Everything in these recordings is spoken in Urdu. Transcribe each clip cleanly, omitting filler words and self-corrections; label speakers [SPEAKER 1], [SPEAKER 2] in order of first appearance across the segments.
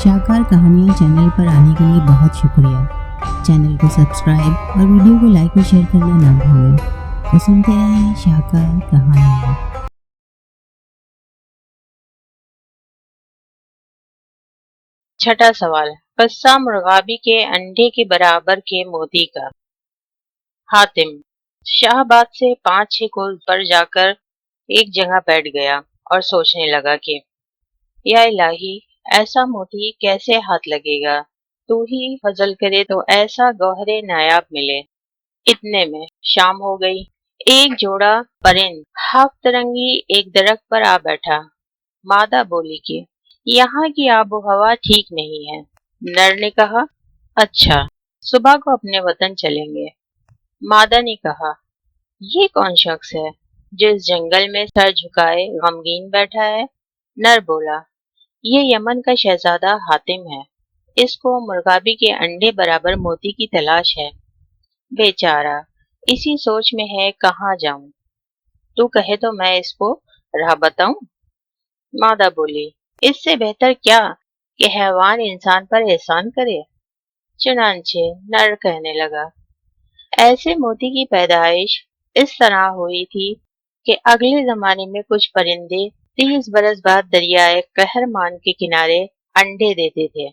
[SPEAKER 1] شاہکار کہانیاں چینل پر آنے کے لیے بہت شکریہ۔ چینل کو سبسکرائب اور ویڈیو کو لائک اور شیئر کرنا نہ بھولیں۔ تو سنتے رہیں شاہکار کہانیاں۔
[SPEAKER 2] چھٹا سوال، قصہ مرغابی کے انڈے کے برابر کے موتی کا۔ حاتم شاہ آباد سے 5-6 کوس پر جا کر ایک جگہ بیٹھ گیا اور سوچنے لگا کہ یا الہی، ایسا موتی کیسے ہاتھ لگے گا؟ تو ہی فضل کرے تو ایسا گوہر نایاب ملے۔ اتنے میں شام ہو گئی۔ ایک جوڑا پرند ہفت رنگی ایک درخت پر آ بیٹھا۔ مادہ بولی کہ یہاں کی آب و ہوا ٹھیک نہیں ہے۔ نر نے کہا اچھا، صبح کو اپنے وطن چلیں گے۔ مادہ نے کہا یہ کون شخص ہے جو اس جنگل میں سر جھکائے غمگین بیٹھا ہے؟ نر بولا یہ یمن کا شہزادہ حاتم ہے، اس کو مرغابی کے انڈے برابر موتی کی تلاش ہے۔ بیچارہ اسی سوچ میں ہے کہاں جاؤں، تو کہے تو میں اس کو راہ بتاؤں۔ مادہ بولی اس سے بہتر کیا کہ حیوان انسان پر احسان کرے۔ چنانچہ نر کہنے لگا ایسے موتی کی پیدائش اس طرح ہوئی تھی کہ اگلے زمانے میں کچھ پرندے 30 برس بعد دریائے قہرمان کے کنارے انڈے دیتے تھے۔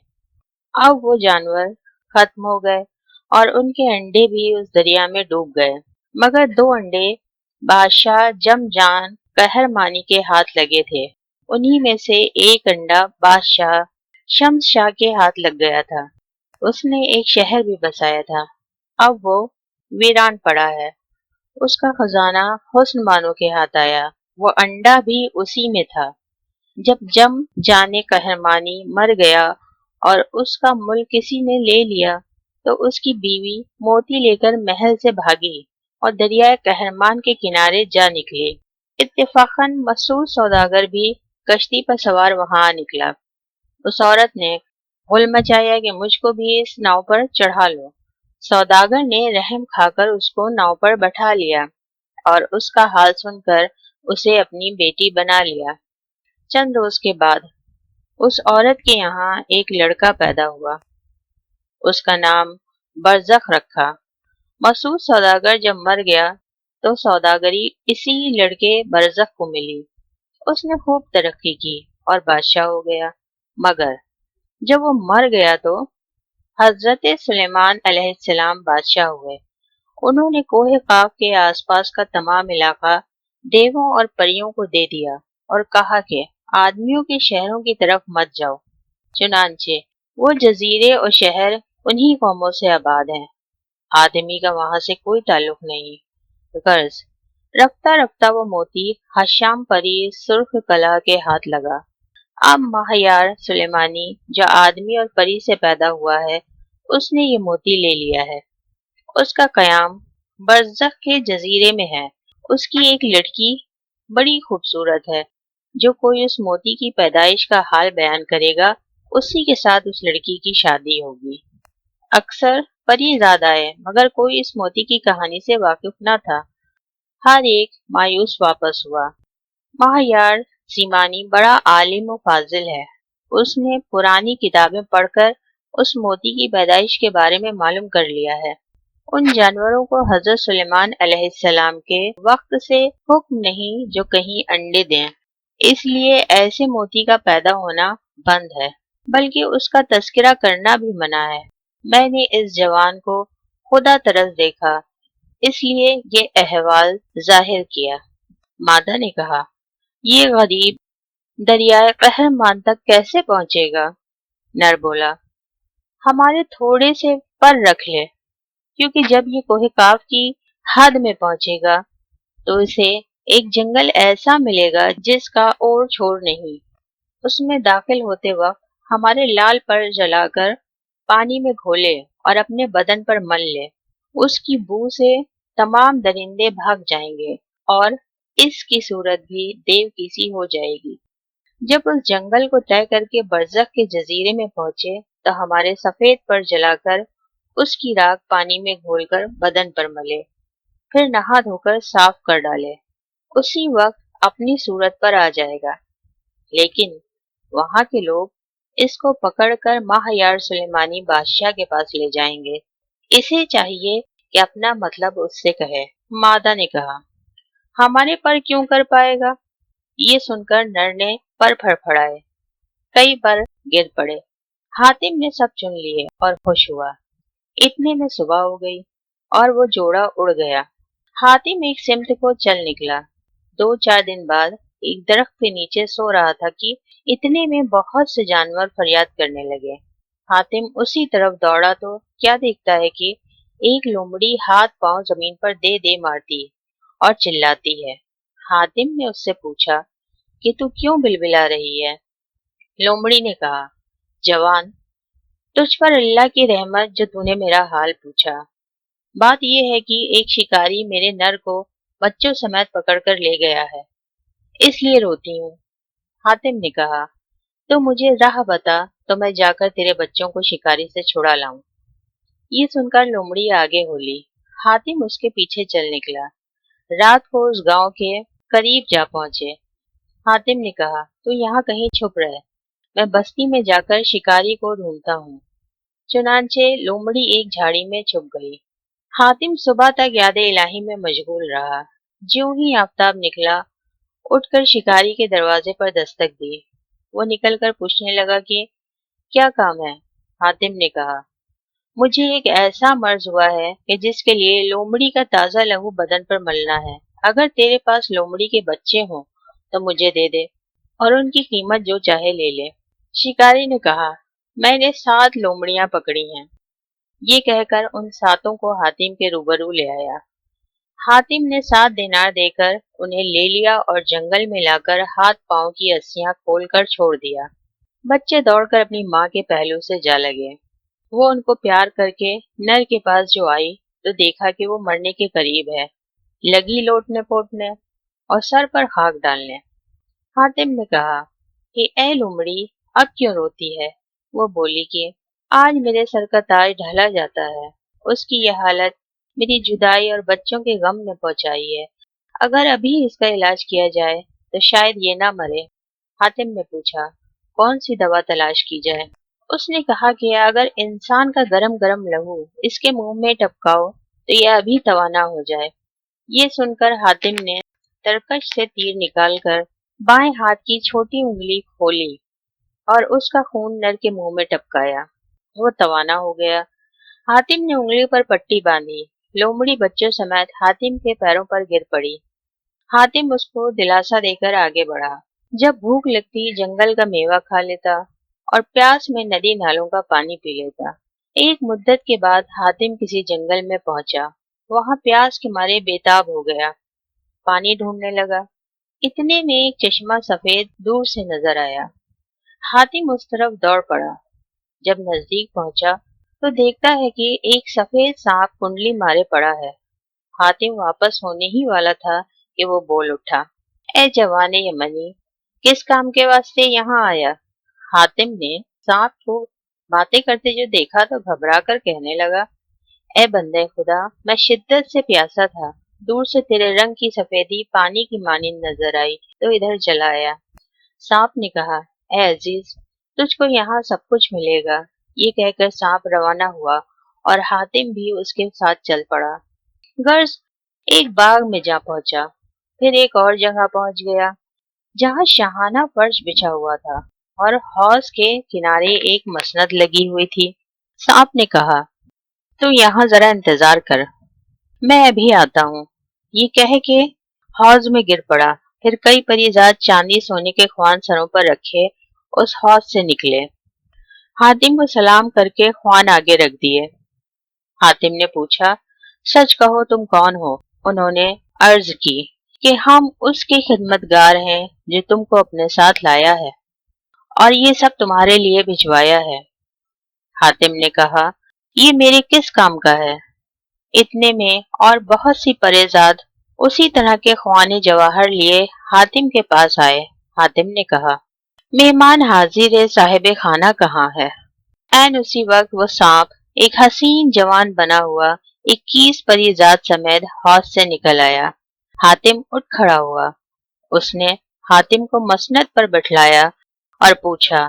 [SPEAKER 2] اب وہ جانور ختم ہو گئے اور ان کے انڈے بھی اس دریا میں ڈوب گئے، مگر 2 انڈے بادشاہ جم جان قہرمانی کے ہاتھ لگے تھے۔ انہی میں سے ایک انڈا بادشاہ شمس شاہ کے ہاتھ لگ گیا تھا۔ اس نے ایک شہر بھی بسایا تھا، اب وہ ویران پڑا ہے۔ اس کا خزانہ حسن بانو کے ہاتھ آیا، وہ انڈا بھی اسی میں تھا۔ جب جم جانے قہرمانی مر گیا اور اس کا ملک کسی نے لے لیا تو اس کی بیوی موتی لے کر محل سے بھاگی اور دریائے قہرمان کے کنارے جا نکلی۔ اتفاقاً مسعود سوداگر بھی کشتی پر سوار وہاں آ نکلا۔ اس عورت نے غل مچایا کہ مجھ کو بھی اس ناؤ پر چڑھا لو۔ سوداگر نے رحم کھا کر اس کو ناؤ پر بٹھا لیا اور اس کا حال سن کر اسے اپنی بیٹی بنا لیا۔ چند روز کے بعد اس عورت کے یہاں ایک لڑکا پیدا ہوا، اس کا نام برزخ رکھا۔ مسعود سوداگر جب مر گیا تو سوداگری اسی لڑکے برزخ کو ملی۔ اس نے خوب ترقی کی اور بادشاہ ہو گیا، مگر جب وہ مر گیا تو حضرت سلیمان علیہ السلام بادشاہ ہوئے۔ انہوں نے کوہ قاف کے آس پاس کا تمام علاقہ دیووں اور پریوں کو دے دیا اور کہا کہ آدمیوں کے شہروں کی طرف مت جاؤ۔ چنانچہ وہ جزیرے اور شہر انہی قوموں سے آباد ہیں، آدمی کا وہاں سے کوئی تعلق نہیں۔ غرض رفتہ رفتہ وہ موتی حشام پری سرخ کلا کے ہاتھ لگا۔ اب ماہیار سلیمانی جو آدمی اور پری سے پیدا ہوا ہے، اس نے یہ موتی لے لیا ہے۔ اس کا قیام برزخ کے جزیرے میں ہے۔ اس کی ایک لڑکی بڑی خوبصورت ہے، جو کوئی اس موتی کی پیدائش کا حال بیان کرے گا اسی کے ساتھ اس لڑکی کی شادی ہوگی۔ اکثر پری زاد آئے مگر کوئی اس موتی کی کہانی سے واقف نہ تھا۔ ہر ایک مایوس واپس ہوا۔ ماہیار سیمانی بڑا عالم و فاضل ہے، اس نے پرانی کتابیں پڑھ کر اس موتی کی پیدائش کے بارے میں معلوم کر لیا ہے۔ ان جانوروں کو حضرت سلیمان علیہ السلام کے وقت سے حکم نہیں جو کہیں انڈے دیں، اس لیے ایسے موتی کا پیدا ہونا بند ہے، بلکہ اس کا تذکرہ کرنا بھی منع ہے۔ میں نے اس جوان کو خدا طرز دیکھا، اس لیے یہ احوال ظاہر کیا۔ مادہ نے کہا یہ غریب دریائے قہرمان تک کیسے پہنچے گا؟ نر بولا ہمارے تھوڑے سے پر رکھ لے، کیونکہ جب یہ کوہ قاف کی حد میں پہنچے گا تو اسے ایک جنگل ایسا ملے گا جس کا اور چھوڑ نہیں۔ اس میں داخل ہوتے وقت ہمارے لال پر جلا کر پانی میں گھولے اور اپنے بدن پر مل لے، اس کی بو سے تمام درندے بھاگ جائیں گے اور اس کی صورت بھی دیو کی سی ہو جائے گی۔ جب اس جنگل کو طے کر کے برزخ کے جزیرے میں پہنچے تو ہمارے سفید پر جلا کر اس کی راکھ پانی میں گھول کر بدن پر ملے، پھر نہا دھو کر صاف کر ڈالے، اسی وقت اپنی صورت پر آ جائے گا۔ لیکن وہاں کے لوگ اس کو پکڑ کر ماہیار سلیمانی بادشاہ کے پاس لے جائیں گے، اسے چاہیے کہ اپنا مطلب اس سے کہے۔ مادہ نے کہا، ہمارے پر کیوں کر پائے گا؟ یہ سن کر نر نے پر پھڑپھڑائے، کئی پر گر پڑے۔ حاتم نے سب چن لیے اور خوش ہوا۔ اتنے میں صبح ہو گئی اور وہ جوڑا اڑ گیا۔ حاتم ایک سمت کو چل نکلا۔ 2-4 دن بعد ایک درخت کے نیچے سو رہا تھا کہ اتنے میں بہت سے جانور فریاد کرنے لگے۔ حاتم اسی طرف دوڑا تو کیا دیکھتا ہے کہ ایک لومڑی ہاتھ پاؤں زمین پر دے دے مارتی اور چلاتی ہے۔ حاتم نے اس سے پوچھا کہ تو کیوں بلبلا رہی ہے؟ لومڑی نے کہا، جوان، تجھ پر اللہ کی رحمت جو تو نے میرا حال پوچھا۔ بات یہ ہے کہ ایک شکاری میرے نر کو بچوں سمیت پکڑ کر لے گیا ہے، اس لیے روتی ہوں۔ حاتم نے کہا، تو مجھے راہ بتا تو میں جا کر تیرے بچوں کو شکاری سے چھڑا لاؤں۔ یہ سن کر لومڑی آگے ہولی۔ حاتم اس کے پیچھے چل نکلا۔ رات کو اس گاؤں کے قریب جا پہنچے۔ حاتم نے کہا، تو یہاں کہیں چھپ رہے، میں بستی میں جا کر شکاری کو ڈھونڈتا ہوں۔ چنانچہ لومڑی ایک جھاڑی میں چھپ گئی۔ حاتم صبح تک یاد الہی میں مشغول رہا۔ جیوں ہی آفتاب نکلا، اٹھ کر شکاری کے دروازے پر دستک دی۔ وہ نکل کر پوچھنے لگا کہ کیا کام ہے؟ حاتم نے کہا، مجھے ایک ایسا مرض ہوا ہے کہ جس کے لیے لومڑی کا تازہ لہو بدن پر ملنا ہے۔ اگر تیرے پاس لومڑی کے بچے ہوں تو مجھے دے دے اور ان کی قیمت جو چاہے لے لے۔ شکاری نے کہا، میں نے 7 لومڑیاں پکڑی ہیں۔ یہ کہہ کر ان 7 کو حاتم کے روبرو لے آیا۔ حاتم نے 7 دینار دے کر انہیں لے لیا اور جنگل میں لا کر ہاتھ پاؤں کی رسیاں کھول کر چھوڑ دیا۔ بچے دوڑ کر اپنی ماں کے پہلو سے جا لگے۔ وہ ان کو پیار کر کے نر کے پاس جو آئی تو دیکھا کہ وہ مرنے کے قریب ہے، لگی لوٹنے پوٹنے اور سر پر خاک ڈالنے۔ حاتم نے کہا کہ اے لومڑی، اب کیوں روتی ہے؟ وہ بولی کہ آج میرے سر کا تاج ڈھلا جاتا ہے۔ اس کی یہ حالت میری جدائی اور بچوں کے غم نے پہنچائی ہے۔ اگر ابھی اس کا علاج کیا جائے تو شاید یہ نہ مرے۔ حاتم نے پوچھا، کون سی دوا تلاش کی جائے؟ اس نے کہا کہ اگر انسان کا گرم گرم لہو اس کے منہ میں ٹپکاؤ تو یہ ابھی توانا ہو جائے۔ یہ سن کر حاتم نے ترکش سے تیر نکال کر بائیں ہاتھ کی چھوٹی انگلی کھولی اور اس کا خون نر کے منہ میں ٹپکایا۔ وہ توانا ہو گیا۔ حاتم نے انگلی پر پٹی باندھی۔ لومڑی بچوں سمیت حاتم کے پیروں پر گر پڑی۔ حاتم اس کو دلاسا دے کر آگے بڑھا۔ جب بھوک لگتی جنگل کا میوہ کھا لیتا اور پیاس میں ندی نالوں کا پانی پی لیتا۔ ایک مدت کے بعد حاتم کسی جنگل میں پہنچا۔ وہاں پیاس کے مارے بےتاب ہو گیا، پانی ڈھونڈنے لگا۔ اتنے میں ایک چشمہ سفید دور سے نظر آیا۔ حاتم اس طرف دوڑ پڑا۔ جب نزدیک پہنچا تو دیکھتا ہے کہ ایک سفید سانپ کنڈلی مارے پڑا ہے۔ حاتم واپس ہونے ہی والا تھا کہ وہ بول اٹھا، اے جوان یمنی، کس کام کے واسطے یہاں آیا؟ حاتم نے سانپ کو باتیں کرتے جو دیکھا تو گھبرا کر کہنے لگا، اے بندے خدا، میں شدت سے پیاسا تھا، دور سے تیرے رنگ کی سفیدی پانی کی مانند نظر آئی تو ادھر چلا آیا۔ سانپ نے کہا، اے عزیز، تجھ کو یہاں سب کچھ ملے گا۔ یہ کہہ کر سانپ روانہ ہوا اور حاتم بھی اس کے ساتھ چل پڑا۔ غرض ایک باغ میں جا پہنچا، پھر ایک اور جگہ پہنچ گیا جہاں شاہانہ فرش بچھا ہوا تھا اور حوض کے کنارے ایک مسند لگی ہوئی تھی۔ سانپ نے کہا، تو یہاں ذرا انتظار کر، میں ابھی آتا ہوں۔ یہ کہہ کے حوض میں گر پڑا۔ پھر کئی پریزاد چاندی سونے کے خوان سروں پر رکھے اس حوض سے نکلے۔ حاتم کو سلام کر کے خوان آگے رکھ دیے۔ حاتم نے پوچھا، سچ کہو تم کون ہو؟ انہوں نے عرض کی کہ ہم اس کے خدمتگار ہیں جو تم کو اپنے ساتھ لایا ہے اور یہ سب تمہارے لیے بھجوایا ہے۔ حاتم نے کہا، یہ میرے کس کام کا ہے؟ اتنے میں اور بہت سی پریزاد اسی طرح کے خوان جواہر لیے حاتم کے پاس آئے۔ حاتم نے کہا، مہمان حاضر ہے، صاحب خانہ کہاں ہے؟ عین اسی وقت وہ سانپ ایک حسین جوان بنا ہوا 21 پریزاد سمیت حوض سے نکل آیا۔ حاتم اٹھ کھڑا ہوا۔ اس نے حاتم کو مسند پر بٹھلایا اور پوچھا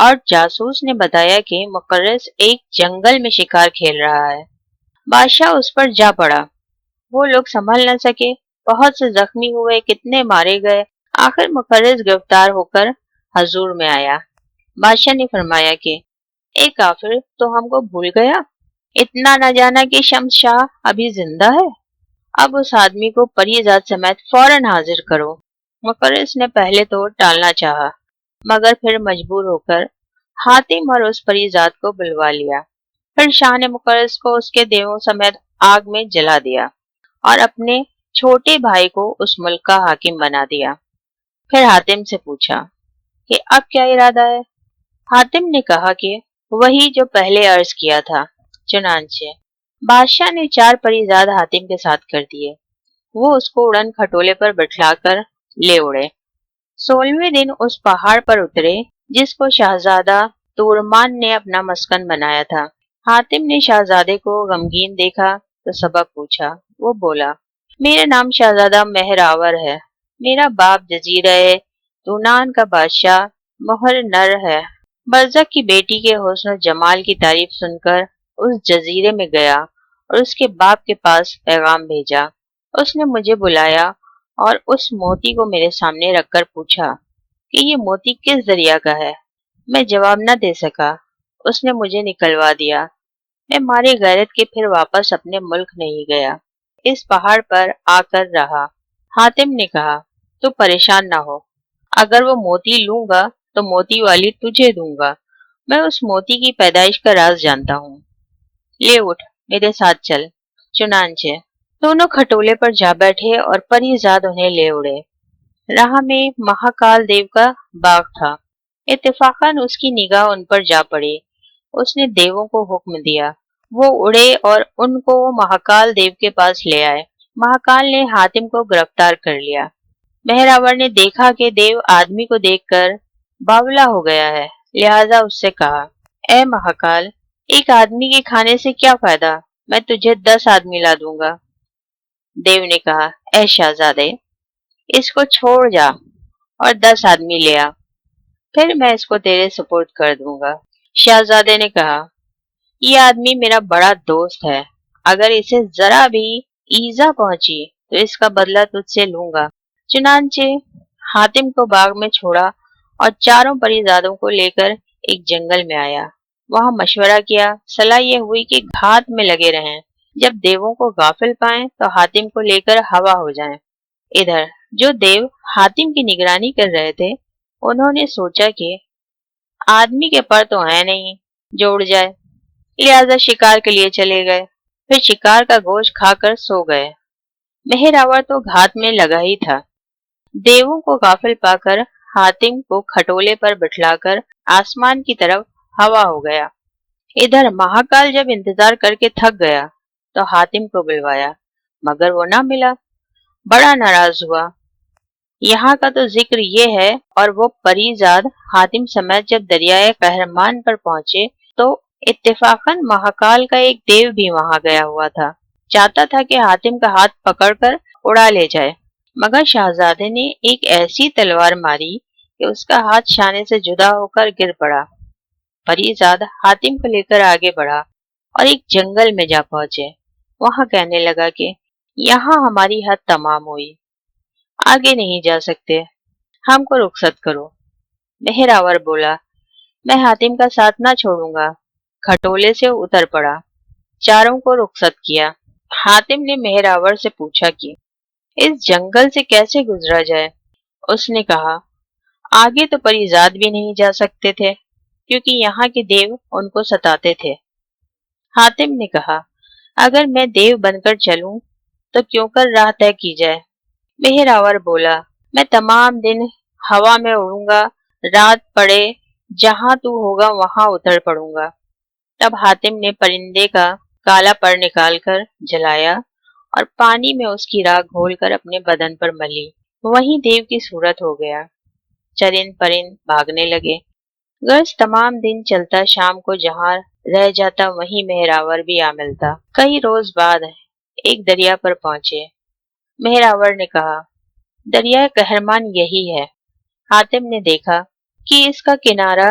[SPEAKER 2] اور جاسوس نے بتایا کہ مقرس ایک جنگل میں شکار کھیل رہا ہے۔ بادشاہ اس پر جا پڑا، وہ لوگ سنبھل نہ سکے، بہت سے زخمی ہوئے، کتنے مارے گئے، آخر مقرس گرفتار ہو کر حضور میں آیا۔ بادشاہ نے فرمایا کہ اے کافر، تو ہم کو بھول گیا، اتنا نہ جانا کہ شمس شاہ ابھی زندہ ہے؟ اب اس آدمی کو پری ذات سمیت فوراً حاضر کرو۔ مقرس نے پہلے تو ٹالنا چاہا، مگر پھر مجبور ہو کر حاتم اور اس پری ذات کو بلوا لیا۔ پھر شاہ نے مقرس کو اس کے دیووں سمیت آگ میں جلا دیا اور اپنے چھوٹے بھائی کو اس ملک کا حاکم بنا دیا۔ پھر حاتم سے پوچھا کہ اب کیا ارادہ ہے؟ حاتم نے کہا کہ وہی جو پہلے عرض کیا تھا۔ چنانچہ بادشاہ نے 4 پریزاد حاتم کے ساتھ کر دیے، وہ اس کو اڑن کھٹولے پر بٹھلا کر لے اڑے۔ 16ویں دن اس پہاڑ پر اترے جس کو شہزادہ تورمان نے اپنا مسکن بنایا تھا۔ حاتم نے شہزادے کو غمگین دیکھا تو سبب پوچھا۔ وہ بولا، میرا نام شہزادہ مہراور ہے، میرا باپ جزیرہ تونان کا بادشاہ مہر نر ہے۔ برزخ کی بیٹی کے حسن و جمال کی تعریف سن کر اس جزیرے میں گیا اور اس کے باپ کے پاس پیغام بھیجا۔ اس نے مجھے بلایا اور اس موتی کو میرے سامنے رکھ کر پوچھا کہ یہ موتی کس دریا کا ہے۔ میں جواب نہ دے سکا، اس نے مجھے نکلوا دیا۔ میں مارے غیرت کے پھر واپس اپنے ملک نہیں گیا، اس پہاڑ پر آ کر رہا۔ حاتم نے کہا، تو پریشان نہ ہو، اگر وہ موتی لوں گا تو موتی والی تجھے دوں گا، میں اس موتی کی پیدائش کا راز جانتا ہوں، لے اٹھ میرے ساتھ چل۔ چنانچہ دونوں کھٹولے پر جا بیٹھے اور پری زاد انہیں لے اڑے۔ راہ میں مہاکال دیو کا باغ تھا، اتفاقاً اس کی نگاہ ان پر جا پڑی۔ اس نے دیووں کو حکم دیا، وہ اڑے اور ان کو مہاکال دیو کے پاس لے آئے۔ مہاکال نے حاتم کو گرفتار کر لیا۔ مہراور نے دیکھا کہ دیو آدمی کو دیکھ کر باولا ہو گیا ہے، لہذا اس سے کہا، اے مہاکال، ایک آدمی کے کھانے سے کیا فائدہ، میں تجھے 10 آدمی لا دوں گا۔ دیو نے کہا، اے شہزادے، اس کو چھوڑ جا اور 10 آدمی لے آ، پھر میں اس کو تیرے سپرد کر دوں گا۔ شہزادے نے کہا، یہ آدمی میرا بڑا دوست ہے، اگر اسے ذرا بھی ایزا پہنچی تو اس کا بدلہ تجھ سے لوں گا۔ چنانچہ حاتم کو باغ میں چھوڑا اور 4 پریزادوں کو لے کر ایک جنگل میں آیا۔ وہاں مشورہ کیا، صلاح یہ ہوئی کہ گھات میں لگے رہیں، جب دیووں کو غافل پائیں تو حاتم کو لے کر ہوا ہو جائیں۔ ادھر جو دیو حاتم کی نگرانی کر رہے تھے، انہوں نے سوچا کہ آدمی کے پر تو ہے نہیں جو اڑ جائے، لہذا شکار کے لیے چلے گئے، پھر شکار کا گوشت کھا کر سو گئے۔ مہراور تو گھات میں لگا ہی تھا۔ دیووں کو غافل پا کر حاتم کو کھٹولے پر بٹھلا کر آسمان کی طرف ہوا ہو گیا۔ ادھر مہاکال جب انتظار کر کے تھک گیا تو حاتم کو بلوایا، مگر وہ نہ ملا، بڑا ناراض ہوا۔ یہاں کا تو ذکر یہ ہے، اور وہ پریزاد حاتم سمیت جب دریائے قہرمان پر پہنچے تو اتفاقاً مہاکال کا ایک دیو بھی وہاں گیا ہوا تھا، چاہتا تھا کہ حاتم کا ہاتھ پکڑ کر اڑا لے جائے، مگر شہزادے نے ایک ایسی تلوار ماری کہ اس کا ہاتھ شانے سے جدا ہو کر گر پڑا۔ پریزاد حاتم کو لے کر آگے بڑھا اور ایک جنگل میں جا پہنچے۔ وہاں کہنے لگا کہ یہاں ہماری حد تمام ہوئی، آگے نہیں جا سکتے، ہم کو رخصت کرو۔ مہراور بولا، میں حاتم کا ساتھ نہ چھوڑوں گا۔ کھٹولے سے اتر پڑا، 4 کو رخصت کیا۔ حاتم نے مہراور سے پوچھا کہ اس جنگل سے کیسے گزرا جائے؟ اس نے کہا، آگے تو پریزاد بھی نہیں جا سکتے تھے کیونکہ یہاں کے دیو ان کو ستاتے تھے۔ حاتم نے کہا، اگر میں دیو بن کر چلوں تو کیوں کر راہ طے کی جائے؟ مہراور بولا، میں تمام دن ہوا میں اڑوں گا، رات پڑے جہاں تو ہوگا وہاں اتر پڑوں گا۔ تب حاتم نے پرندے کا کالا پر نکال کر جلایا اور پانی میں اس کی راکھ گھول کر اپنے بدن پر ملی، وہیں دیو کی صورت ہو گیا۔ چرند پرند بھاگنے لگے، غرض تمام دن چلتا، شام کو جہاں رہ جاتا وہیں مہراور بھی آ ملتا۔ کئی روز بعد ایک دریا پر پہنچے۔ مہراور نے کہا، دریائے قہرمان یہی ہے۔ حاتم نے دیکھا کہ اس کا کنارہ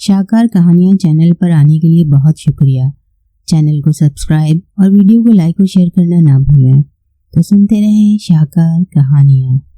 [SPEAKER 1] شاہکار کہانیاں چینل پر آنے کے لیے بہت شکریہ۔ چینل کو سبسکرائب اور ویڈیو کو لائک اور شیئر کرنا نہ بھولیں۔ تو سنتے رہیں شاہکار کہانیاں۔